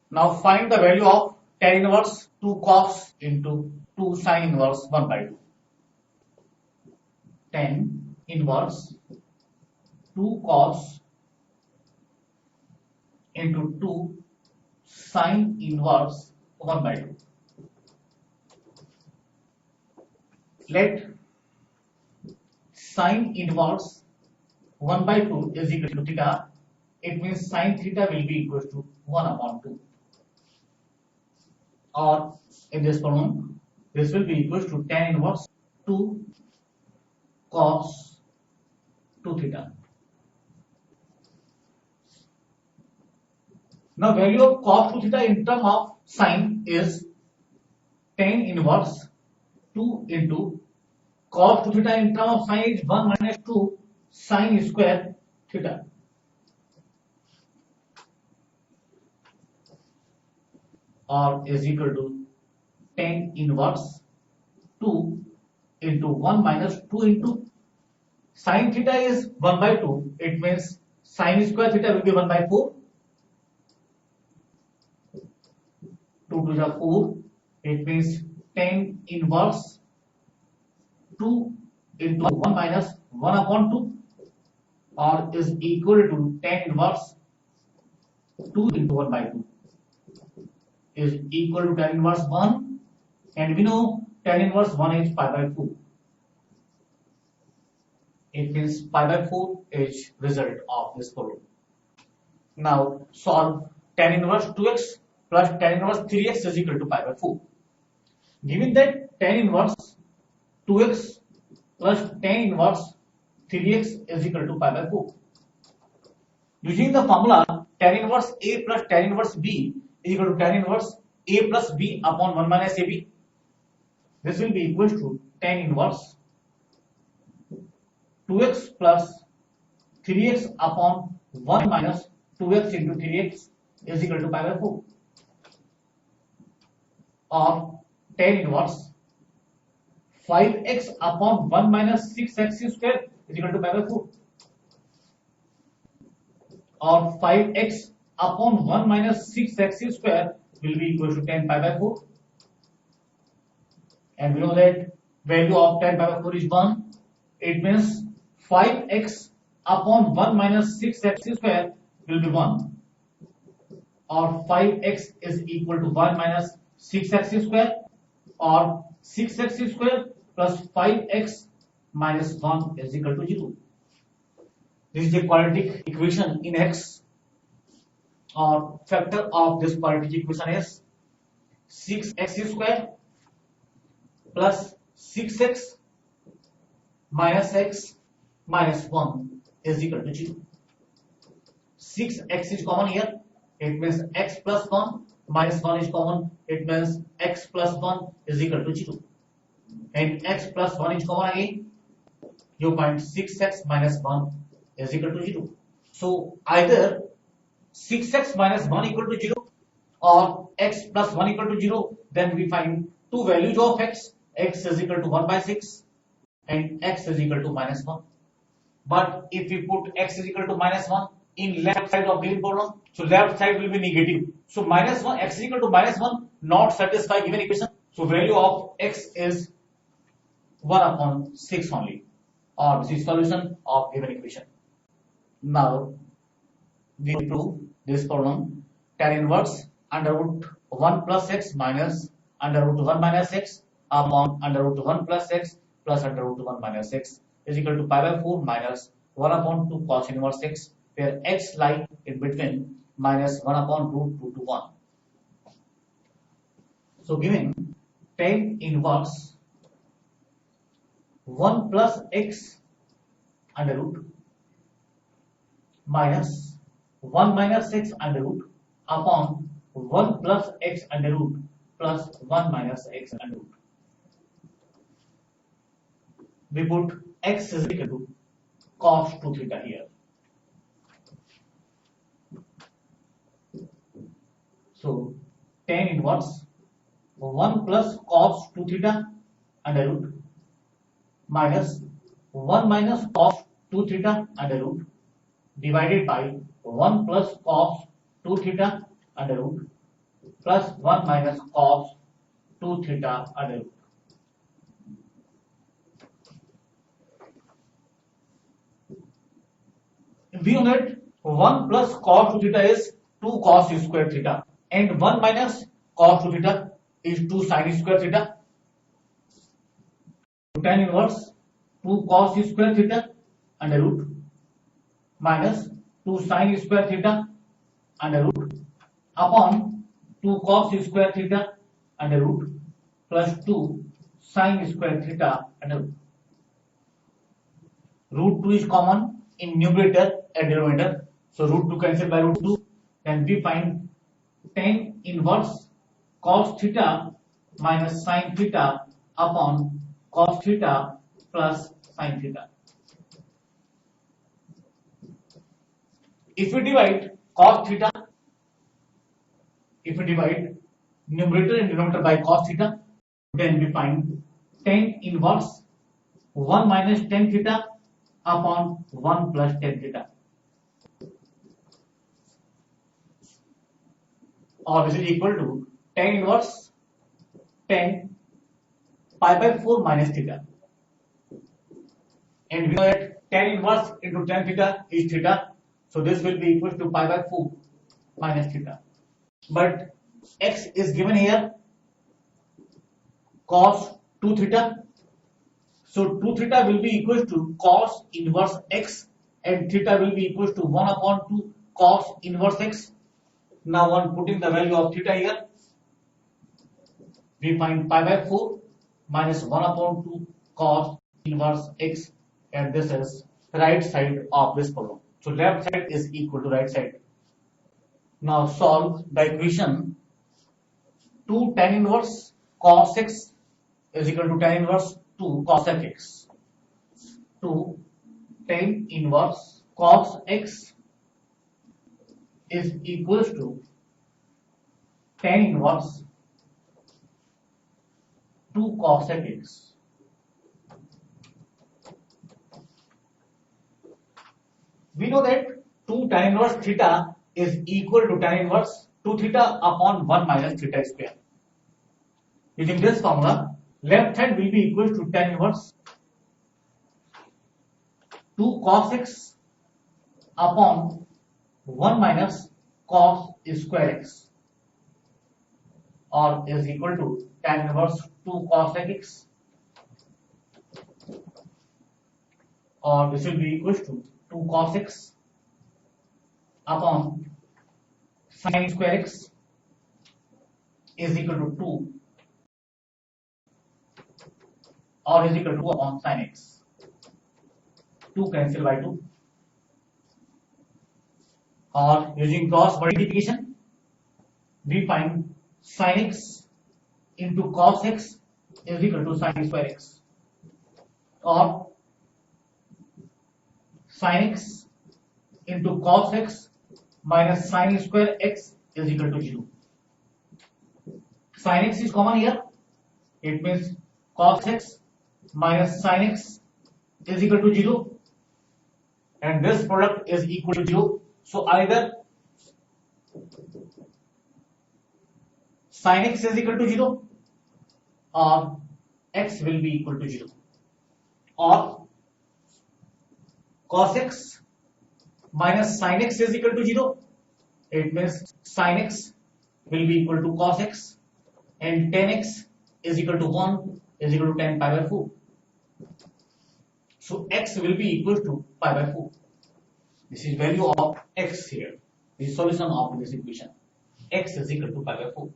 Now find the value of tan inverse 2 cos into 2 sin inverse 1 by 2. Tan inverse 2 cos into 2 sin inverse 1 by 2. Let sin inverse 1 by 2 is equal to theta. It means sin theta will be equal to 1 upon 2. Or in this problem, this will be equal to tan inverse 2 cos 2 theta. Now value of cos 2 theta in term of sin is tan inverse 2 into cos 2 theta in term of sin is 1 minus 2 sin square theta. Or is equal to tan inverse 2 into 1 minus 2 into sin theta is 1 by 2. It means sin square theta will be 1 by 4. 2 to the 4. It means tan inverse 2 into 1 minus 1 upon 2, or is equal to tan inverse 2 into 1 by 2 is equal to tan inverse 1, and we know tan inverse 1 is pi by 4. It means pi by 4 is result of this problem. Now solve tan inverse 2x plus tan inverse 3x is equal to pi by 4. Given that tan inverse 2x plus tan inverse 3x is equal to pi by 4. Using the formula tan inverse a plus tan inverse b is equal to tan inverse a plus b upon 1 minus ab. This will be equal to tan inverse 2x plus 3x upon 1 minus 2x into 3x is equal to pi by 4. Or tan inverse 5x upon 1 minus 6x square is equal to pi by 4. Or 5x upon 1 minus 6x square will be equal to tan pi by 4. And we know that value of tan pi by 4 is 1. It means 5x upon 1 minus 6x square will be 1. Or 5x is equal to 1 minus 6x square, or 6x square plus 5x minus 1 is equal to 0. This is the quadratic equation in x, or factor of this quadratic equation is 6x square plus 6x minus x minus 1 is equal to 0. 6x is common here, it means x plus 1 minus 1 is common, it means x plus 1 is equal to 0. And x plus 1 is common again, you find 6x minus 1 is equal to 0. So either 6x minus 1 equal to 0 or x plus 1 equal to 0, then we find two values of x is equal to 1 by 6 and x is equal to minus 1. But if we put x is equal to minus 1 in left side of given problem, so left side will be negative. So minus 1, x is equal to minus 1 not satisfy given equation. So value of x is 1 upon 6 only, or this is solution of given equation. Now we prove this problem. Tan inverse under root 1 plus x minus under root 1 minus x upon under root 1 plus x plus under root 1 minus x is equal to pi by 4 minus 1 upon 2 cos inverse x, where x lie in between minus 1 upon root 2 to 1. So giving tan inverse 1 plus x under root minus 1 minus x under root upon 1 plus x under root plus 1 minus x under root. We put x is equal to cos 2 theta here. So tan inverse 1 plus cos 2 theta under root minus 1 minus cos 2 theta under root divided by 1 plus cos 2 theta under root plus 1 minus cos 2 theta under root. We know that 1 plus cos 2 theta is 2 cos square theta and 1 minus cos 2 theta is 2 sin square theta. Tan inverse 2 cos square theta under root minus 2 sin square theta under root upon 2 cos square theta under root plus 2 sin square theta under root. Root 2 is common in numerator and denominator. So root 2 cancelled by root 2. Then we find tan inverse cos theta minus sin theta upon cos theta plus sin theta. If we divide cos theta, if we divide numerator and denominator by cos theta, then we find tan inverse 1 minus tan theta upon 1 plus tan theta. Or this is equal to tan inverse tan pi by 4 minus theta. And we know that tan inverse into tan theta is theta. So this will be equal to pi by 4 minus theta. But x is given here cos 2 theta. So 2 theta will be equal to cos inverse x and theta will be equal to 1 upon 2 cos inverse x. Now on putting the value of theta here, we find pi by 4 minus 1 upon 2 cos inverse x, and this is right side of this problem. So left side is equal to right side. Now solve the equation 2 tan inverse cos x is equal to tan inverse 2 cos x. 2 tan inverse cos x is equals to tan inverse 2 cos x. We know that 2 tan inverse theta is equal to tan inverse 2 theta upon 1 minus theta square. Using this formula, left hand will be equal to tan inverse 2 cos x upon 1 minus cos square x, or is equal to tan inverse 2 cos x, or this will be equal to 2 cos x upon sin square x is equal to 2, or is equal to 2 upon sin x. 2 cancel by 2. Or using cross multiplication, we find sin x into cos x is equal to sin square x, or sin x into cos x minus sin square x is equal to 0. Sin x is common here. It means cos x minus sin x is equal to 0, and this product is equal to 0. So either sin x is equal to 0 or x will be equal to 0, or cos x minus sin x is equal to 0. It means sin x will be equal to cos x, and tan x is equal to 1 is equal to tan pi by 4. So x will be equal to pi by 4. This is value of x here. This is solution of this equation. X is equal to pi by 4.